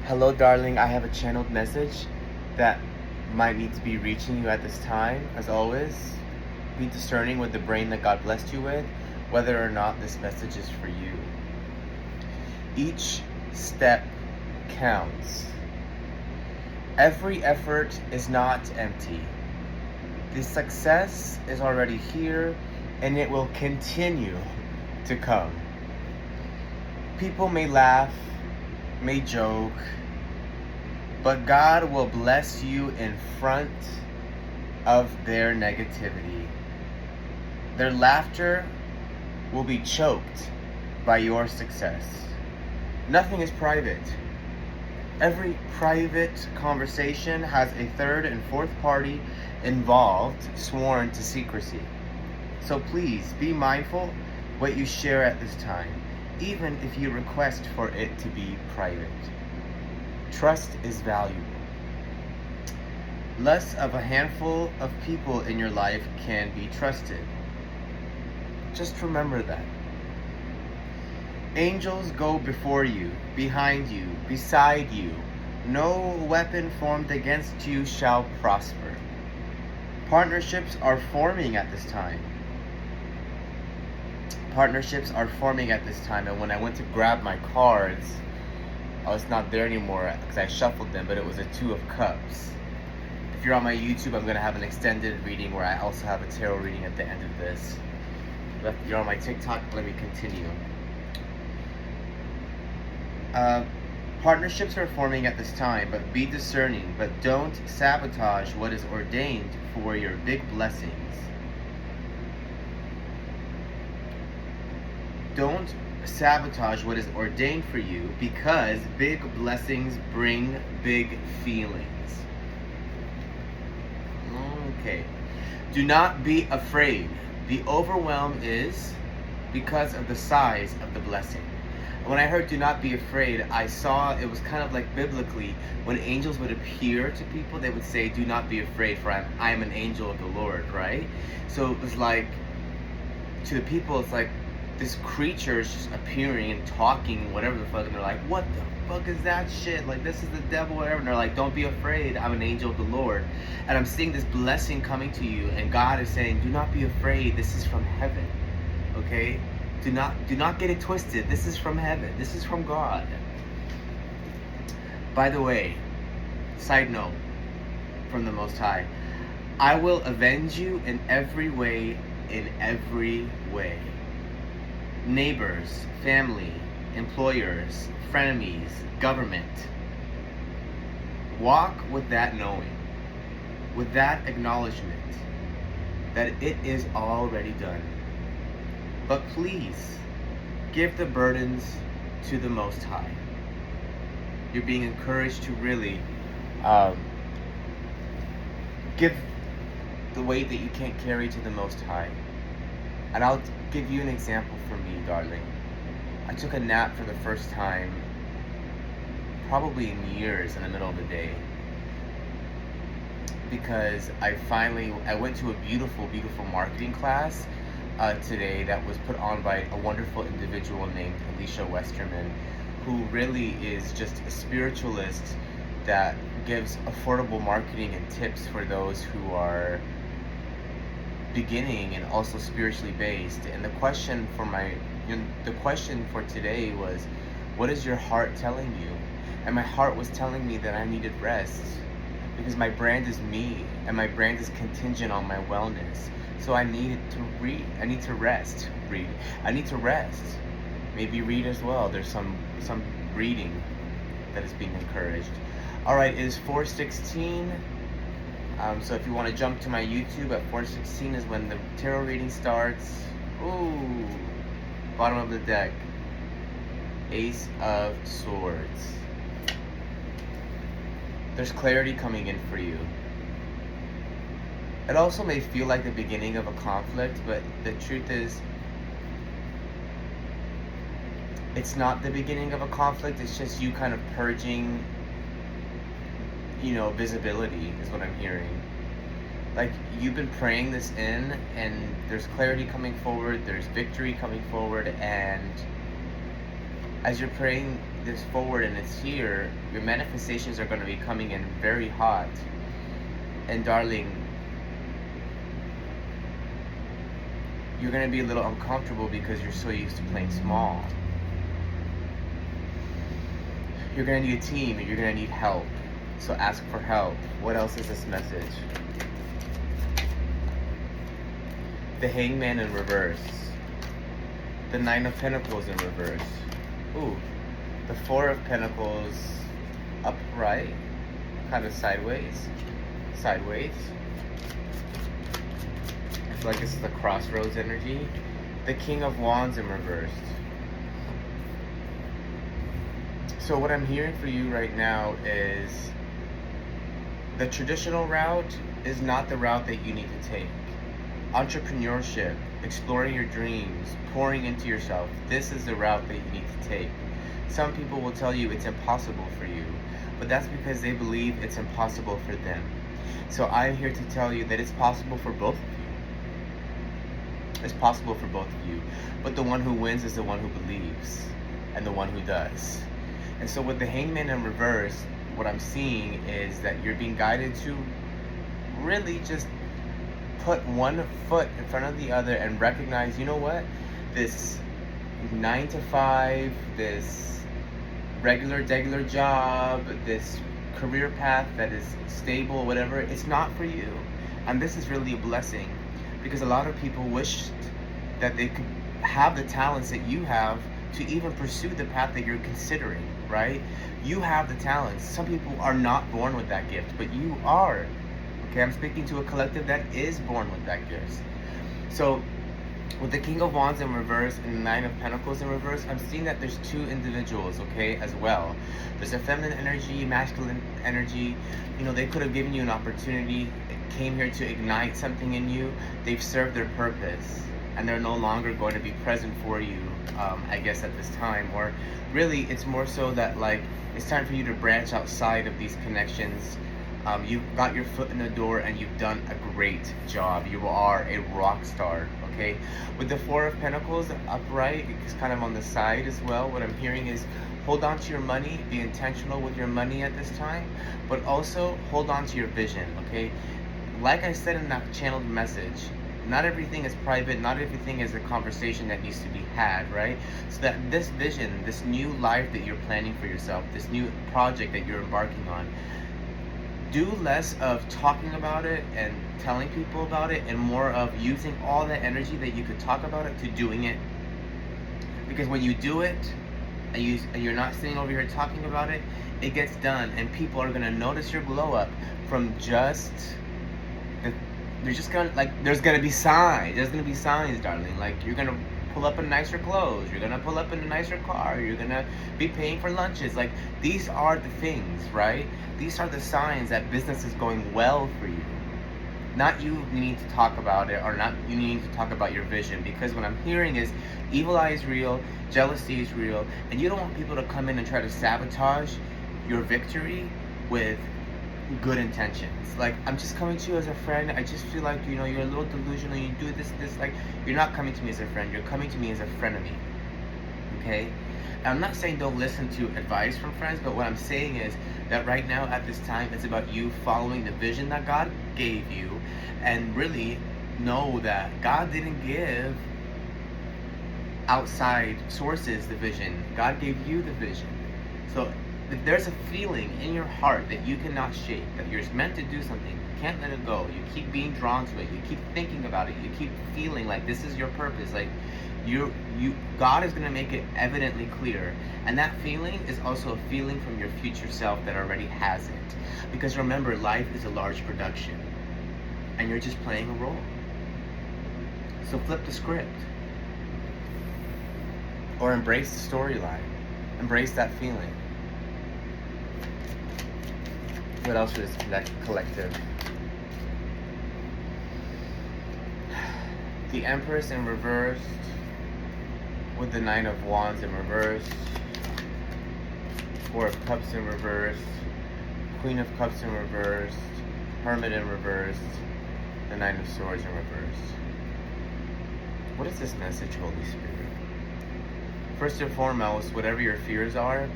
Hello, darling. I have a channeled message that might need to be reaching you at this time. As always, be discerning with the brain that God blessed you with, whether or not this message is for you. Each step counts. Every effort is not empty. The success is already here, and it will continue to come. People may laugh, may joke, but God will bless you in front of their negativity. Their laughter will be choked by your success. Nothing is private. Every private conversation has a third and fourth party involved, sworn to secrecy. So please be mindful what you share at this time, even if you request for it to be private. Trust is valuable. Less of a handful of people in your life can be trusted. Just remember that. Angels go before you, behind you, beside you. No weapon formed against you shall prosper. Partnerships are forming at this time. And when I went to grab my cards, it's not there anymore because I shuffled them, but it was a Two of Cups. If you're on my YouTube, I'm going to have an extended reading where I also have a tarot reading at the end of this. If you're on my TikTok, let me continue. Partnerships are forming at this time, but be discerning, but don't sabotage what is ordained for your big blessings. Don't sabotage what is ordained for you, because big blessings bring big feelings. Okay. Do not be afraid. The overwhelm is because of the size of the blessing. When I heard do not be afraid, I saw it was kind of like biblically, when angels would appear to people, they would say, do not be afraid, for I am an angel of the Lord, right? So it was like, to the people, it's like, this creature is just appearing and talking, whatever the fuck, and they're like, what the fuck is that shit? Like, this is the devil, whatever. And they're like, don't be afraid, I'm an angel of the Lord. And I'm seeing this blessing coming to you, and God is saying, do not be afraid, this is from heaven, okay? Do not get it twisted. This is from heaven. This is from God. By the way, side note from the Most High, I will avenge you in every way, Neighbors, family, employers, frenemies, government. Walk with that knowing, with that acknowledgement that it is already done. But please, give the burdens to the Most High. You're being encouraged to really give the weight that you can't carry to the Most High. And I'll give you an example for me, darling. I took a nap for the first time, probably in years, in the middle of the day. Because I went to a beautiful, beautiful marketing class today that was put on by a wonderful individual named Alicia Westerman, who really is just a spiritualist that gives affordable marketing and tips for those who are beginning and also spiritually based. And the question for today was, what is your heart telling you? And my heart was telling me that I needed rest, because my brand is me, and my brand is contingent on my wellness. So I needed to read. I need to rest. I need to rest. Maybe read as well. There's some reading that is being encouraged. All right, it is 4:16. So if you want to jump to my YouTube at 4:16 is when the tarot reading starts. Ooh, bottom of the deck, Ace of Swords. There's clarity coming in for you. It also may feel like the beginning of a conflict, but the truth is, it's not the beginning of a conflict. It's just you kind of purging, visibility is what I'm hearing. Like, you've been praying this in, and there's clarity coming forward, there's victory coming forward, and as you're praying this forward and it's here, your manifestations are going to be coming in very hot. And darling, you're going to be a little uncomfortable because you're so used to playing small. You're going to need a team and you're going to need help. So ask for help. What else is this message? The Hangman in reverse. The Nine of Pentacles in reverse. Ooh. The Four of Pentacles upright. Kind of sideways. Sideways. I feel like this is the crossroads energy. The King of Wands in reverse. So what I'm hearing for you right now is the traditional route is not the route that you need to take. Entrepreneurship, exploring your dreams, pouring into yourself, this is the route that you need to take. Some people will tell you it's impossible for you, but that's because they believe it's impossible for them. So I'm here to tell you that it's possible for both of you. It's possible for both of you, but the one who wins is the one who believes and the one who does. And so with the Hangman in reverse, what I'm seeing is that you're being guided to really just put one foot in front of the other and recognize, you know what, this 9 to 5, this regular job, this career path that is stable, whatever, it's not for you. And this is really a blessing, because a lot of people wished that they could have the talents that you have to even pursue the path that you're considering, right? You have the talents. Some people are not born with that gift, but you are. Okay, I'm speaking to a collective that is born with that gift. So with the King of Wands in reverse and the Nine of Pentacles in reverse, I'm seeing that there's two individuals, okay, as well. There's a feminine energy, masculine energy. You know, they could have given you an opportunity, came here to ignite something in you. They've served their purpose, and they're no longer going to be present for you, I guess, at this time. Or really, it's more so that, like, it's time for you to branch outside of these connections. You've got your foot in the door and you've done a great job. You are a rock star, okay? With the Four of Pentacles upright, it's kind of on the side as well. What I'm hearing is hold on to your money, be intentional with your money at this time, but also hold on to your vision, okay? Like I said in that channeled message, not everything is private, not everything is a conversation that needs to be had, right? So that this vision, this new life that you're planning for yourself, this new project that you're embarking on, do less of talking about it and telling people about it, and more of using all the energy that you could talk about it to doing it. Because when you do it and you're not sitting over here talking about it, it gets done, and people are gonna notice your glow up from just they're just gonna, like, there's gonna be signs, darling. Like, you're gonna pull up in nicer clothes, you're gonna pull up in a nicer car, you're gonna be paying for lunches. Like, these are the things, right? These are the signs that business is going well for you. Not you needing to talk about it, or not you needing to talk about your vision. Because what I'm hearing is evil eye is real, jealousy is real, and you don't want people to come in and try to sabotage your victory with good intentions. Like, I'm just coming to you as a friend. I just feel like, you know, you're a little delusional, you do this. Like, you're not coming to me as a friend, you're coming to me as a frenemy. Okay? And I'm not saying don't listen to advice from friends, but what I'm saying is that right now at this time, it's about you following the vision that God gave you, and really know that God didn't give outside sources the vision. God gave you the vision. So if there's a feeling in your heart that you cannot shake, that you're meant to do something, you can't let it go, you keep being drawn to it, you keep thinking about it, you keep feeling like this is your purpose, like God is going to make it evidently clear. And that feeling is also a feeling from your future self that already has it. Because remember, life is a large production, and you're just playing a role. So flip the script, or embrace the storyline, embrace that feeling. What else for this collective? The Empress in reverse, with the Nine of Wands in reverse, Four of Cups in reverse, Queen of Cups in reverse, Hermit in reverse, the Nine of Swords in reverse. What is this message, Holy Spirit? First and foremost, whatever your fears are,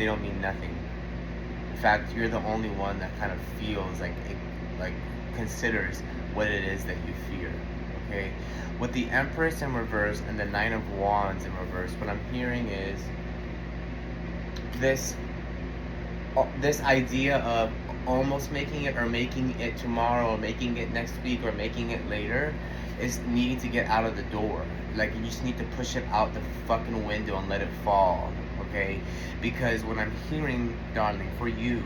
they don't mean nothing. In fact, you're the only one that kind of feels like it, like considers what it is that you fear. Okay, with the Empress in reverse and the Nine of Wands in reverse, what I'm hearing is this this idea of almost making it, or making it tomorrow, or making it next week, or making it later, is needing to get out of the door. Like, you just need to push it out the fucking window and let it fall. Okay, because what I'm hearing, darling, for you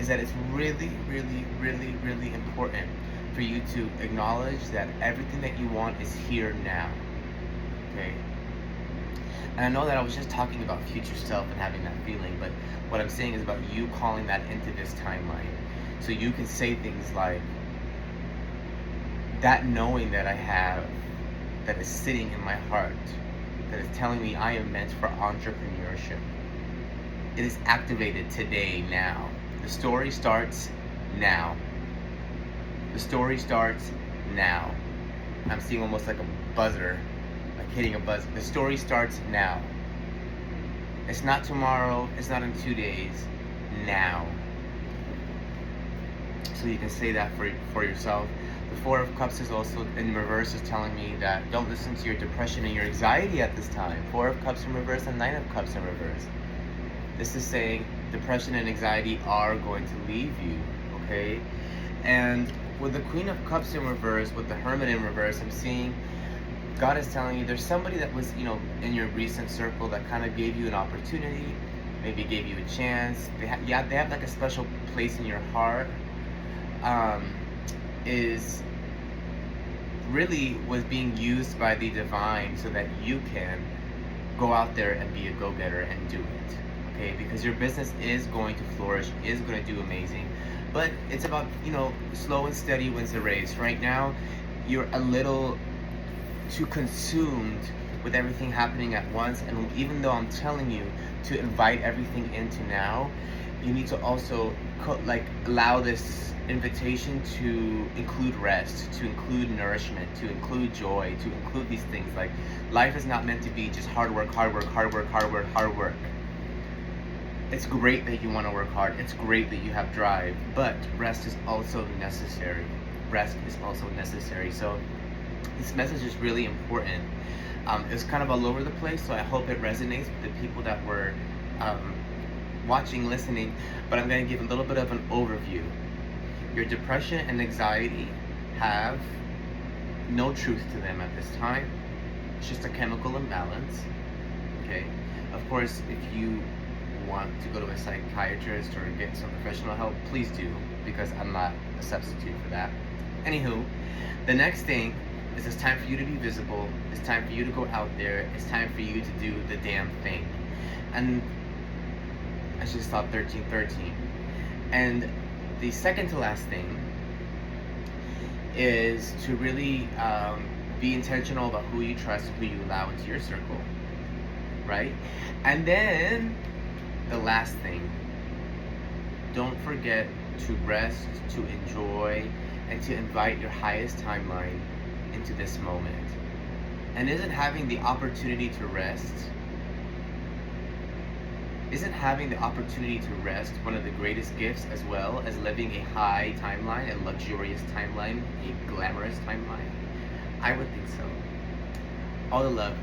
is that it's really, really, really, really important for you to acknowledge that everything that you want is here now. Okay, and I know that I was just talking about future self and having that feeling, but what I'm saying is about you calling that into this timeline. So you can say things like, that knowing that I have, that is sitting in my heart, that is telling me I am meant for entrepreneurship, it is activated today, now. The story starts now. The story starts now. I'm seeing almost like a buzzer, like hitting a buzzer. The story starts now. It's not tomorrow, it's not in 2 days, now. So you can say that for yourself. The Four of Cups is also in reverse, is telling me that don't listen to your depression and your anxiety at this time. Four of Cups in reverse and Nine of Cups in reverse. This is saying depression and anxiety are going to leave you, okay? And with the Queen of Cups in reverse, with the Hermit in reverse, I'm seeing God is telling you there's somebody that was, in your recent circle that kind of gave you an opportunity, maybe gave you a chance. They have like a special place in your heart. Is really was being used by the divine so that you can go out there and be a go-getter and do it. Okay, because your business is going to flourish, is going to do amazing, but it's about, slow and steady wins the race. Right now, you're a little too consumed with everything happening at once, and even though I'm telling you to invite everything into now, you need to also allow this invitation to include rest, to include nourishment, to include joy, to include these things. Like, life is not meant to be just hard work, hard work, hard work, hard work, hard work. It's great that you want to work hard. It's great that you have drive, but rest is also necessary. Rest is also necessary. So this message is really important. It's kind of all over the place, so I hope it resonates with the people that were watching, listening, but I'm going to give a little bit of an overview. Your depression and anxiety have no truth to them at this time. It's just a chemical imbalance. Okay. Of course, if you want to go to a psychiatrist or get some professional help, please do, because I'm not a substitute for that. Anywho, the next thing is it's time for you to be visible. It's time for you to go out there. It's time for you to do the damn thing. And I just saw 1313. And the second to last thing is to really be intentional about who you trust, who you allow into your circle, right? And then the last thing, don't forget to rest, to enjoy, and to invite your highest timeline into this moment. And isn't having the opportunity to rest one of the greatest gifts, as well as living a high timeline, a luxurious timeline, a glamorous timeline? I would think so. All the love.